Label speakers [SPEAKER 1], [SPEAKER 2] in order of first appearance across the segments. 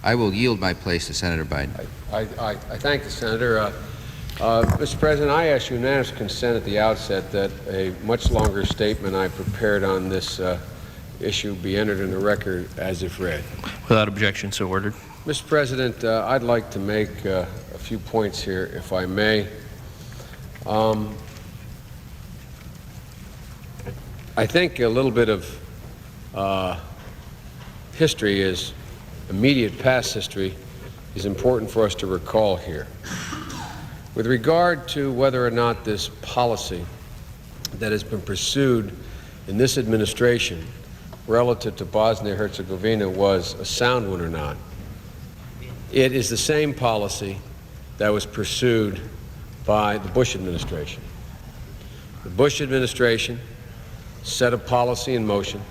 [SPEAKER 1] I will yield my place to Senator Biden.
[SPEAKER 2] I thank the Senator. Mr. President, I ask unanimous consent at the outset that a much longer statement I prepared on this issue be entered in the record as if read.
[SPEAKER 3] Without objection, so ordered.
[SPEAKER 2] Mr. President, I'd like to make a few points here, if I may. I think a little bit of history is immediate past history is important for us to recall here. With regard to whether or not this policy that has been pursued in this administration relative to Bosnia-Herzegovina was a sound one or not, it is the same policy that was pursued by the Bush administration. The Bush administration set a policy in motion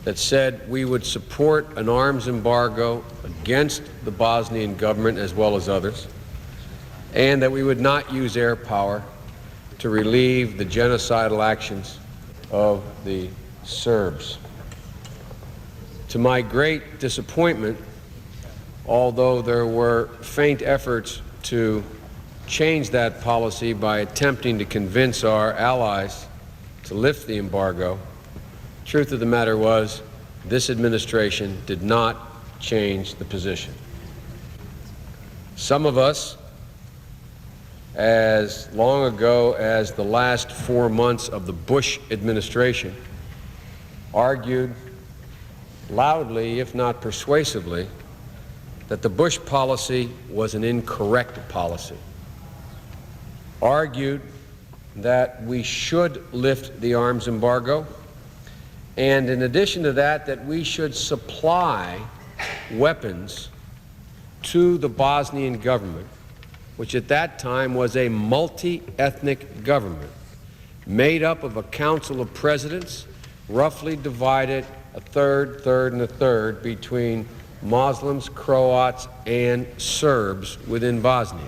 [SPEAKER 2] that said we would support an arms embargo against the Bosnian government as well as others, and that we would not use air power to relieve the genocidal actions of the Serbs. To my great disappointment, although there were faint efforts to change that policy by attempting to convince our allies to lift the embargo, truth of the matter was this administration did not change the position. Some of us, as long ago as the last 4 months of the Bush administration, argued loudly, if not persuasively, that the Bush policy was an incorrect policy, argued that we should lift the arms embargo, and in addition to that, that we should supply weapons to the Bosnian government, which at that time was a multi-ethnic government made up of a council of presidents, roughly divided a third, and a third between Muslims, Croats, and Serbs within Bosnia.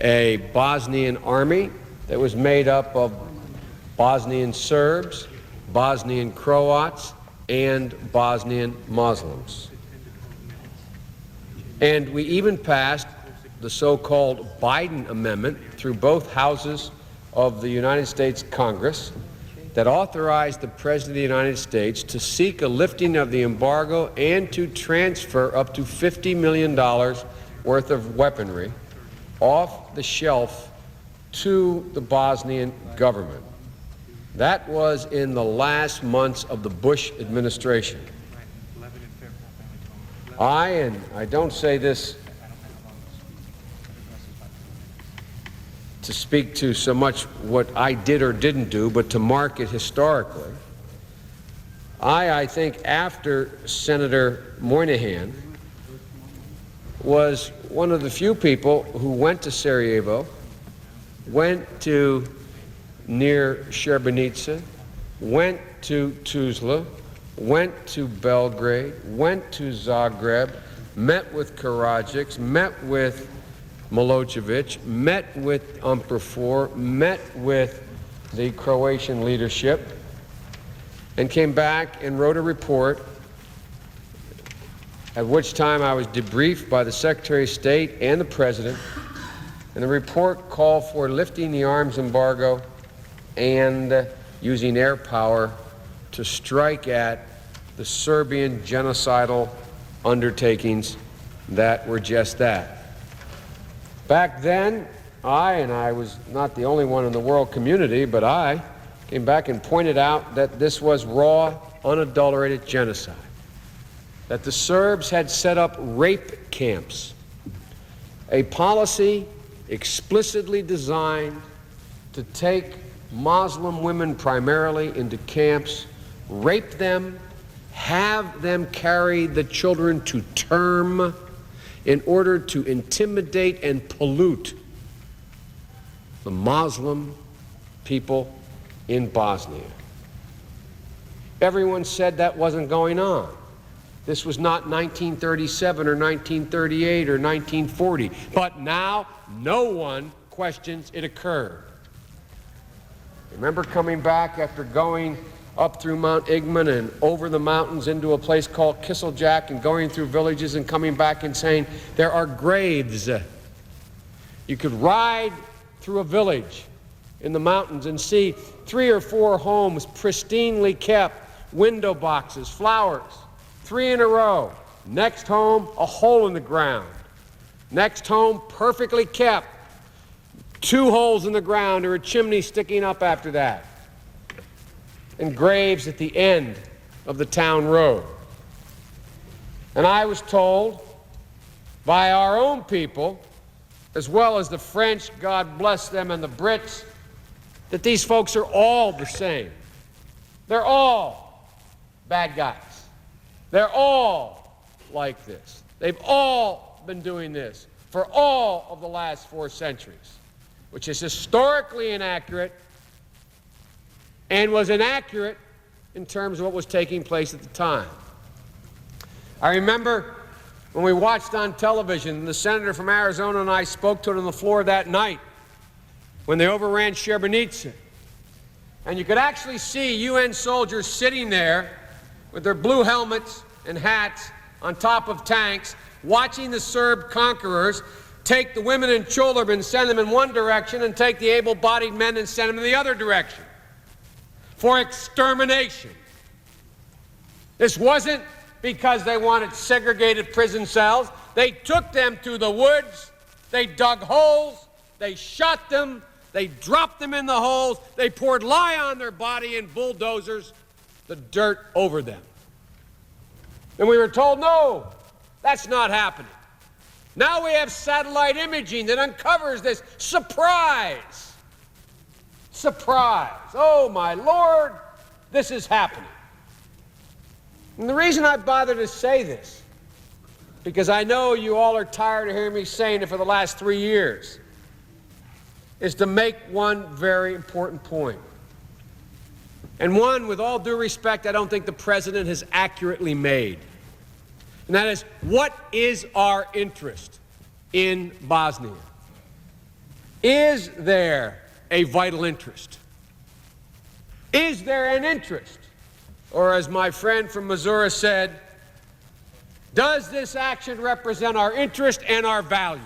[SPEAKER 2] A Bosnian army that was made up of Bosnian Serbs, Bosnian Croats, and Bosnian Muslims. And we even passed the so-called Biden Amendment through both houses of the United States Congress that authorized the President of the United States to seek a lifting of the embargo and to transfer up to $50 million worth of weaponry off the shelf to the Bosnian government. That was in the last months of the Bush administration. I don't say this to speak to so much what I did or didn't do, but to mark it historically. I think after Senator Moynihan was one of the few people who went to Sarajevo, went to near Srebrenica, went to Tuzla, went to Belgrade, went to Zagreb, met with Karadzic, met with Milosevic, met with Umperfor, met with the Croatian leadership, and came back and wrote a report, at which time I was debriefed by the Secretary of State and the President, and the report called for lifting the arms embargo and using air power to strike at the Serbian genocidal undertakings that were just that. Back then, I was not the only one in the world community, but I came back and pointed out that this was raw, unadulterated genocide, that the Serbs had set up rape camps, a policy explicitly designed to take Muslim women primarily into camps, rape them, have them carry the children to term in order to intimidate and pollute the Muslim people in Bosnia. Everyone said that wasn't going on. This was not 1937 or 1938 or 1940, but now no one questions it occurred. I remember coming back after going up through Mount Igman and over the mountains into a place called Kisseljack, and going through villages and coming back and saying, there are graves. You could ride through a village in the mountains and see 3 or 4 homes pristinely kept, window boxes, flowers, 3 in a row. Next home, a hole in the ground. Next home, perfectly kept, 2 holes in the ground or a chimney sticking up after that. And graves at the end of the town road. And I was told by our own people, as well as the French, God bless them, and the Brits, that these folks are all the same. They're all bad guys. They're all like this. They've all been doing this for all of the last 4 centuries, which is historically inaccurate and was inaccurate in terms of what was taking place at the time. I remember when we watched on television, the senator from Arizona and I spoke to it on the floor that night when they overran Srebrenica. And you could actually see UN soldiers sitting there with their blue helmets and hats on top of tanks, watching the Serb conquerors take the women and children, send them in one direction, and take the able-bodied men and send them in the other direction for extermination. This wasn't because they wanted segregated prison cells. They took them to the woods, they dug holes, they shot them, they dropped them in the holes, they poured lye on their body and bulldozers the dirt over them. And we were told, no, that's not happening. Now we have satellite imaging that uncovers this. Surprise! Surprise! Oh, my Lord, this is happening. And the reason I bother to say this, because I know you all are tired of hearing me saying it for the last 3 years, is to make one very important point. And one, with all due respect, I don't think the President has accurately made. And that is, what is our interest in Bosnia? Is there a vital interest? Is there an interest? Or as my friend from Missouri said, does this action represent our interest and our values?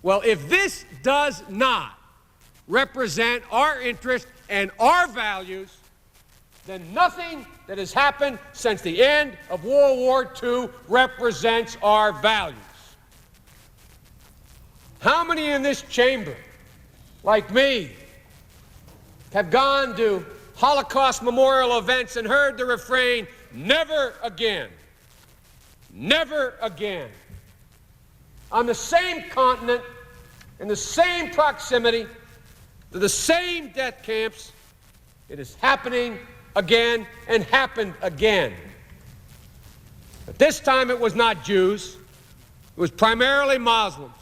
[SPEAKER 2] Well, if this does not represent our interest and our values, then nothing that has happened since the end of World War II represents our values. How many in this chamber, like me, have gone to Holocaust memorial events and heard the refrain, never again, never again? On the same continent, in the same proximity, to the same death camps, it is happening again and happened again. But this time it was not Jews, it was primarily Muslims.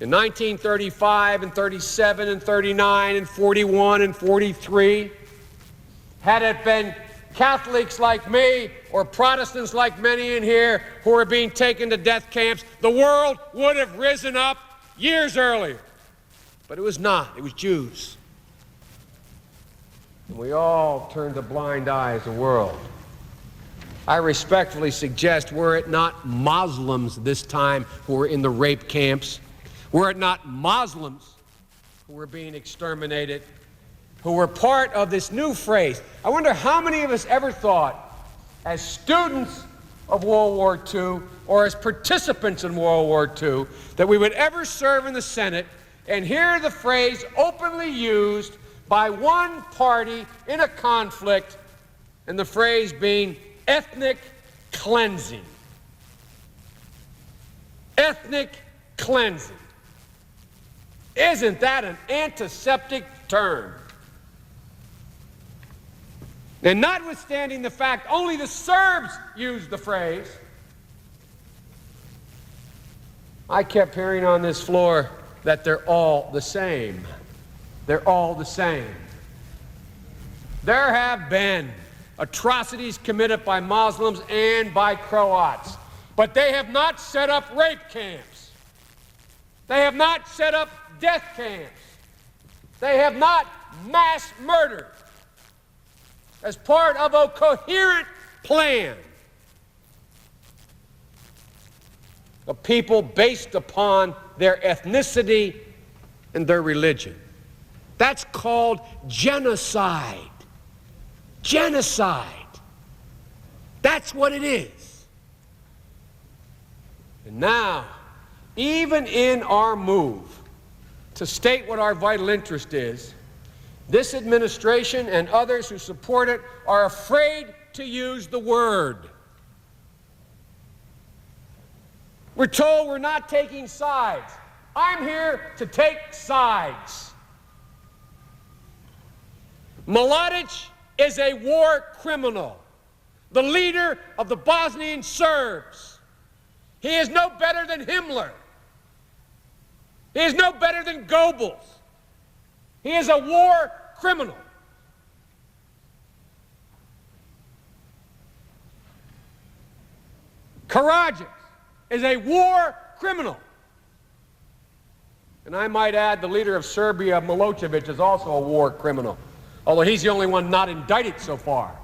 [SPEAKER 2] In 1935 and 37 and 39 and 41 and 43, had it been Catholics like me or Protestants like many in here who are being taken to death camps, the world would have risen up years earlier. But it was not. It was Jews. And we all turned a blind eye as a world. I respectfully suggest, were it not Muslims this time who were in the rape camps, were it not Muslims who were being exterminated, who were part of this new phrase. I wonder how many of us ever thought, as students of World War II or as participants in World War II, that we would ever serve in the Senate and hear the phrase openly used by one party in a conflict, and the phrase being ethnic cleansing. Ethnic cleansing. Isn't that an antiseptic term? And notwithstanding the fact only the Serbs used the phrase, I kept hearing on this floor that they're all the same. They're all the same. There have been atrocities committed by Muslims and by Croats, but they have not set up rape camps. They have not set up death camps. They have not mass murder as part of a coherent plan of people based upon their ethnicity and their religion. That's called genocide. Genocide. That's what it is. And now, even in our move to state what our vital interest is, this administration and others who support it are afraid to use the word. We're told we're not taking sides. I'm here to take sides. Mladic is a war criminal, the leader of the Bosnian Serbs. He is no better than Himmler. He is no better than Goebbels. He is a war criminal. Karadzic is a war criminal. And I might add, the leader of Serbia, Milosevic, is also a war criminal, although he's the only one not indicted so far.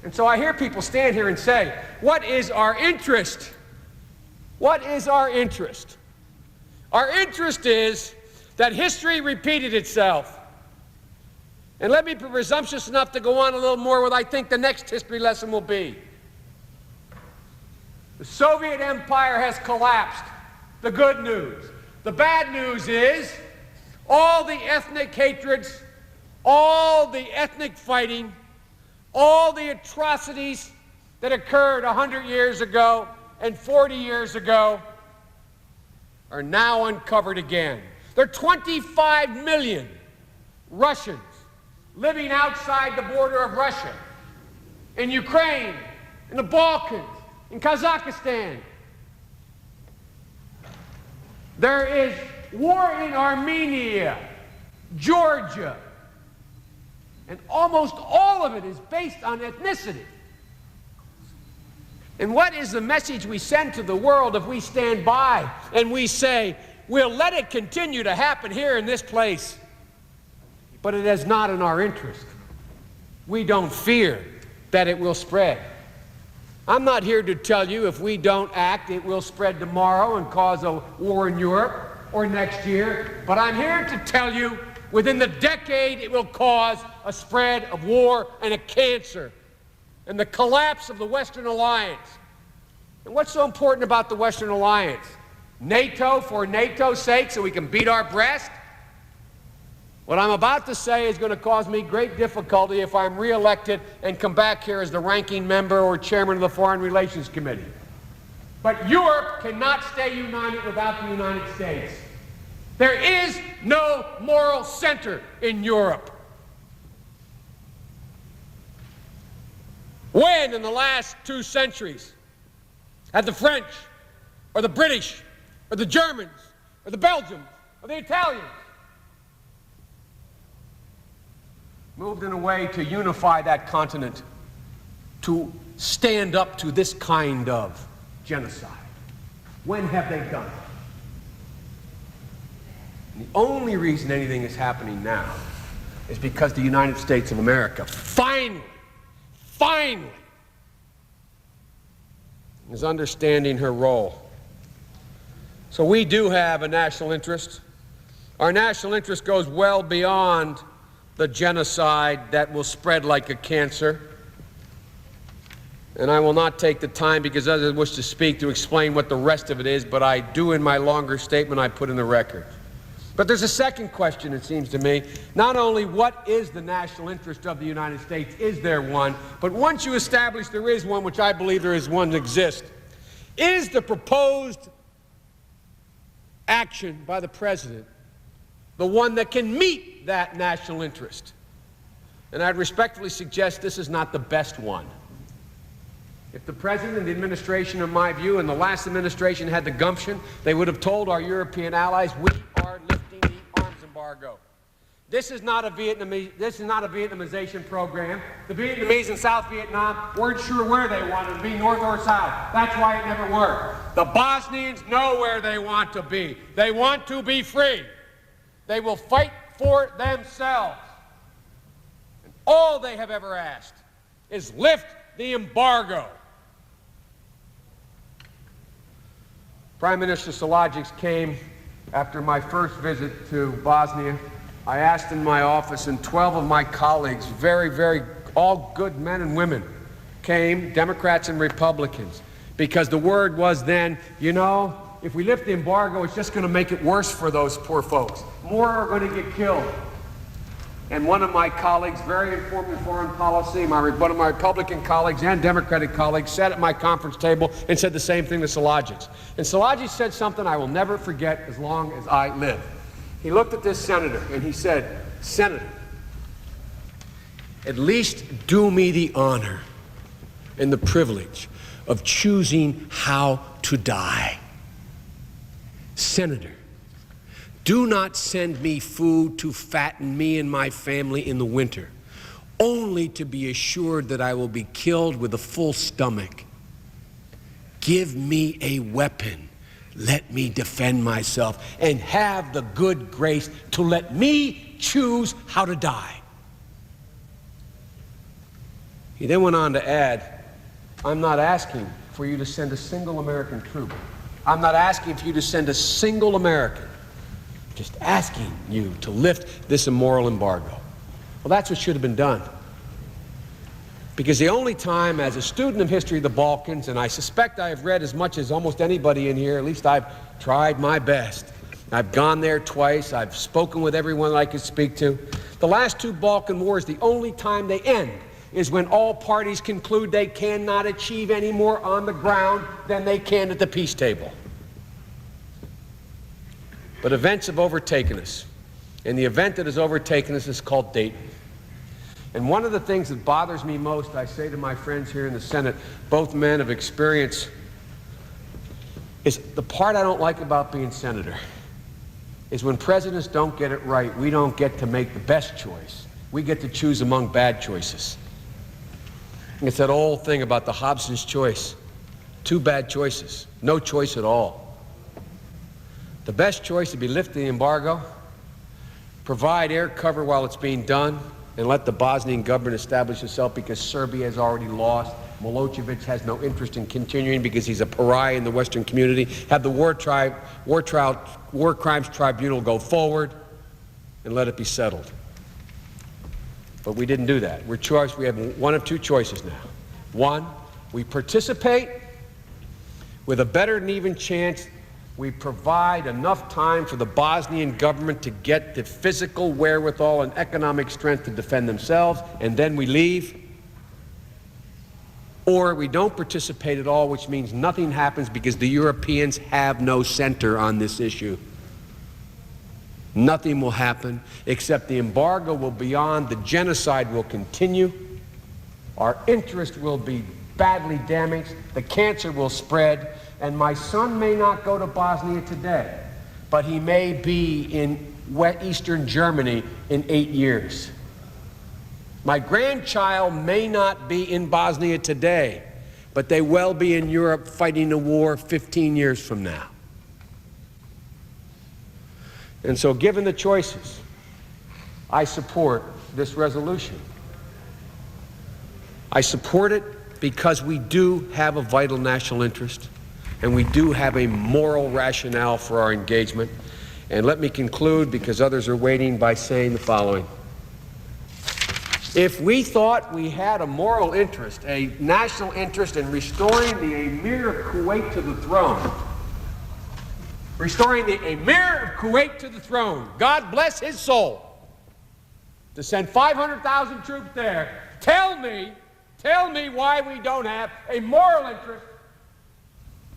[SPEAKER 2] And so I hear people stand here and say, what is our interest? What is our interest? Our interest is that history repeated itself. And let me be presumptuous enough to go on a little more what I think the next history lesson will be. The Soviet Empire has collapsed. The good news. The bad news is all the ethnic hatreds, all the ethnic fighting, all the atrocities that occurred 100 years ago and 40 years ago are now uncovered again. There are 25 million Russians living outside the border of Russia, in Ukraine, in the Balkans, in Kazakhstan. There is war in Armenia, Georgia, and almost all of it is based on ethnicity. And what is the message we send to the world if we stand by and we say, we'll let it continue to happen here in this place, but it is not in our interest. We don't fear that it will spread. I'm not here to tell you if we don't act, it will spread tomorrow and cause a war in Europe or next year, but I'm here to tell you within the decade it will cause a spread of war and a cancer and the collapse of the Western Alliance. And what's so important about the Western Alliance? NATO for NATO's sake, so we can beat our breast? What I'm about to say is going to cause me great difficulty if I'm reelected and come back here as the ranking member or chairman of the Foreign Relations Committee. But Europe cannot stay united without the United States. There is no moral center in Europe. When in the last 2 centuries have the French or the British or the Germans or the Belgians or the Italians moved in a way to unify that continent, to stand up to this kind of genocide? When have they done it? And the only reason anything is happening now is because the United States of America finally is understanding her role. So we do have a national interest. Our national interest goes well beyond the genocide that will spread like a cancer. And I will not take the time, because others wish to speak, to explain what the rest of it is, but I do in my longer statement I put in the record. But there's a second question, it seems to me. Not only what is the national interest of the United States, is there one, but once you establish there is one, which I believe there is one exists, is the proposed action by the President the one that can meet that national interest? And I'd respectfully suggest this is not the best one. If the President and the administration, in my view, and the last administration had the gumption, they would have told our European allies, we are lifting the arms embargo. This is not a Vietnamization program. The Vietnamese in South Vietnam weren't sure where they wanted to be, north or south. That's why it never worked. The Bosnians know where they want to be. They want to be free. They will fight for themselves. And all they have ever asked is lift the embargo. Prime Minister Silagic came after my first visit to Bosnia. I asked in my office, and 12 of my colleagues, all good men and women, came, Democrats and Republicans, because the word was then, you know, if we lift the embargo, it's just going to make it worse for those poor folks. More are going to get killed. And one of my colleagues, very informed in foreign policy, one of my Republican colleagues and Democratic colleagues, sat at my conference table and said the same thing to Silagic. And Silagic said something I will never forget as long as I live. He looked at this senator and he said, "Senator, at least do me the honor and the privilege of choosing how to die. Senator, do not send me food to fatten me and my family in the winter, only to be assured that I will be killed with a full stomach. Give me a weapon. Let me defend myself, and have the good grace to let me choose how to die." He then went on to add, "I'm not asking for you to send a single American troop. I'm not asking for you to send a single American. Just asking you to lift this immoral embargo." Well, that's what should have been done. Because the only time, as a student of history of the Balkans, and I suspect I have read as much as almost anybody in here, at least I've tried my best. I've gone there twice. I've spoken with everyone that I could speak to. The last two Balkan wars, the only time they end is when all parties conclude they cannot achieve any more on the ground than they can at the peace table. But events have overtaken us, and the event that has overtaken us is called Dayton. And one of the things that bothers me most, I say to my friends here in the Senate, both men of experience, is the part I don't like about being senator is when presidents don't get it right, we don't get to make the best choice. We get to choose among bad choices. And it's that old thing about the Hobson's choice. Two bad choices, no choice at all. The best choice would be lift the embargo, provide air cover while it's being done, and let the Bosnian government establish itself, because Serbia has already lost. Milosevic has no interest in continuing because he's a pariah in the Western community. Have the War Crimes Tribunal go forward and let it be settled. But we didn't do that. We have one of two choices now. One, we participate with a better than even chance. We provide enough time for the Bosnian government to get the physical wherewithal and economic strength to defend themselves, and then we leave. Or we don't participate at all, which means nothing happens because the Europeans have no center on this issue. Nothing will happen except the embargo will be on, the genocide will continue, our interest will be badly damaged, the cancer will spread, and my son may not go to Bosnia today, but he may be in Eastern Germany in 8 years. My grandchild may not be in Bosnia today, but they will be in Europe fighting a war 15 years from now. And so, given the choices, I support this resolution. I support it because we do have a vital national interest, and we do have a moral rationale for our engagement. And let me conclude, because others are waiting, by saying the following. If we thought we had a moral interest, a national interest in restoring the Emir of Kuwait to the throne, restoring the Emir of Kuwait to the throne, God bless his soul, to send 500,000 troops there, tell me why we don't have a moral interest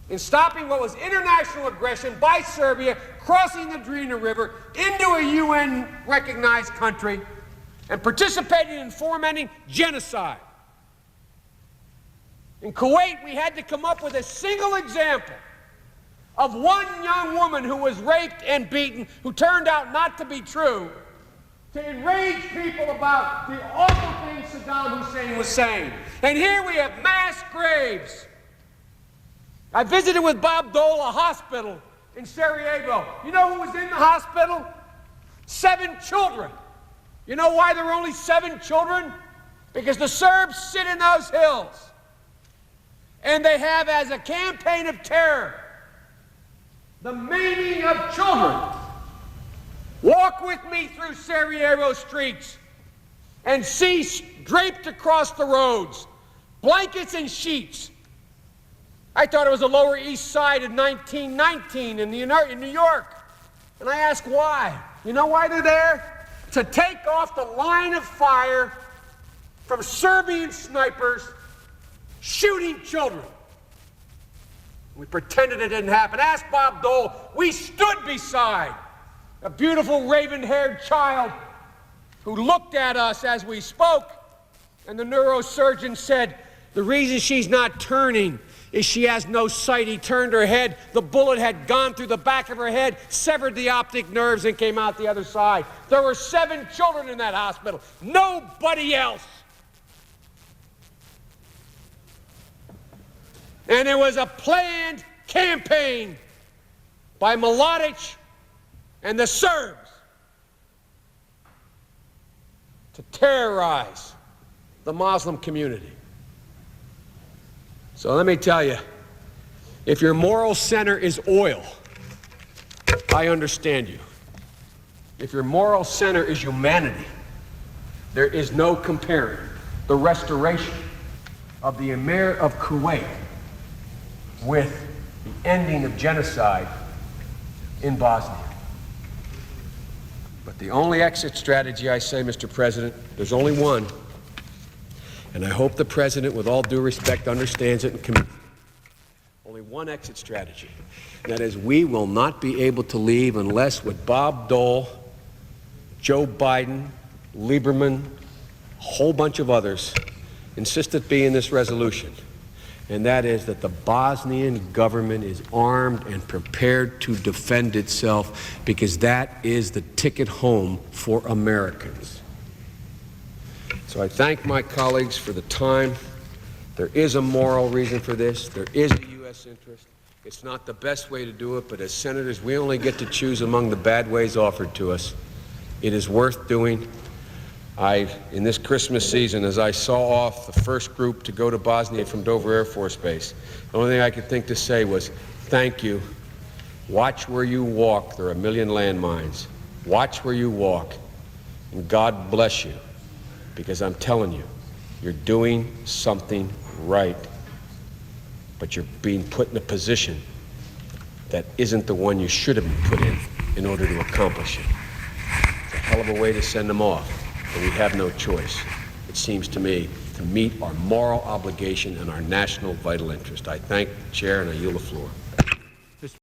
[SPEAKER 2] in stopping what was international aggression by Serbia, crossing the Drina River into a UN-recognized country, and participating in fomenting genocide. In Kuwait, we had to come up with a single example of one young woman who was raped and beaten, who turned out not to be true, to enrage people about the awful things Saddam Hussein was saying. And here we have mass graves. I visited with Bob Dole a hospital in Sarajevo. You know who was in the hospital? 7 children. You know why there were only 7 children? Because the Serbs sit in those hills, and they have as a campaign of terror the maiming of children. Walk with me through Sarajevo streets and see draped across the roads blankets and sheets. I thought it was the Lower East Side in 1919 in New York. And I asked why. You know why they're there? To take off the line of fire from Serbian snipers shooting children. We pretended it didn't happen. Ask Bob Dole. We stood beside a beautiful raven-haired child who looked at us as we spoke, and the neurosurgeon said, the reason she's not turning is she has no sight. He turned her head. The bullet had gone through the back of her head, severed the optic nerves, and came out the other side. There were 7 children in that hospital. Nobody else. And it was a planned campaign by Mladic and the Serbs to terrorize the Muslim community. So let me tell you, if your moral center is oil, I understand you. If your moral center is humanity, there is no comparing the restoration of the Emir of Kuwait with the ending of genocide in Bosnia. But the only exit strategy, I say, Mr. President, there's only one. And I hope the President, with all due respect, understands it and commits. Only one exit strategy. That is, we will not be able to leave unless what Bob Dole, Joe Biden, Lieberman, a whole bunch of others insist it be in this resolution. And that is that the Bosnian government is armed and prepared to defend itself, because that is the ticket home for Americans. So I thank my colleagues for the time. There is a moral reason for this. There is a U.S. interest. It's not the best way to do it, but as senators, we only get to choose among the bad ways offered to us. It is worth doing. In this Christmas season, as I saw off the first group to go to Bosnia from Dover Air Force Base, the only thing I could think to say was, thank you. Watch where you walk. There are a million landmines. Watch where you walk, and God bless you. Because I'm telling you, you're doing something right, but you're being put in a position that isn't the one you should have been put in order to accomplish it. It's a hell of a way to send them off, but we have no choice, it seems to me, to meet our moral obligation and our national vital interest. I thank the Chair and I yield the floor.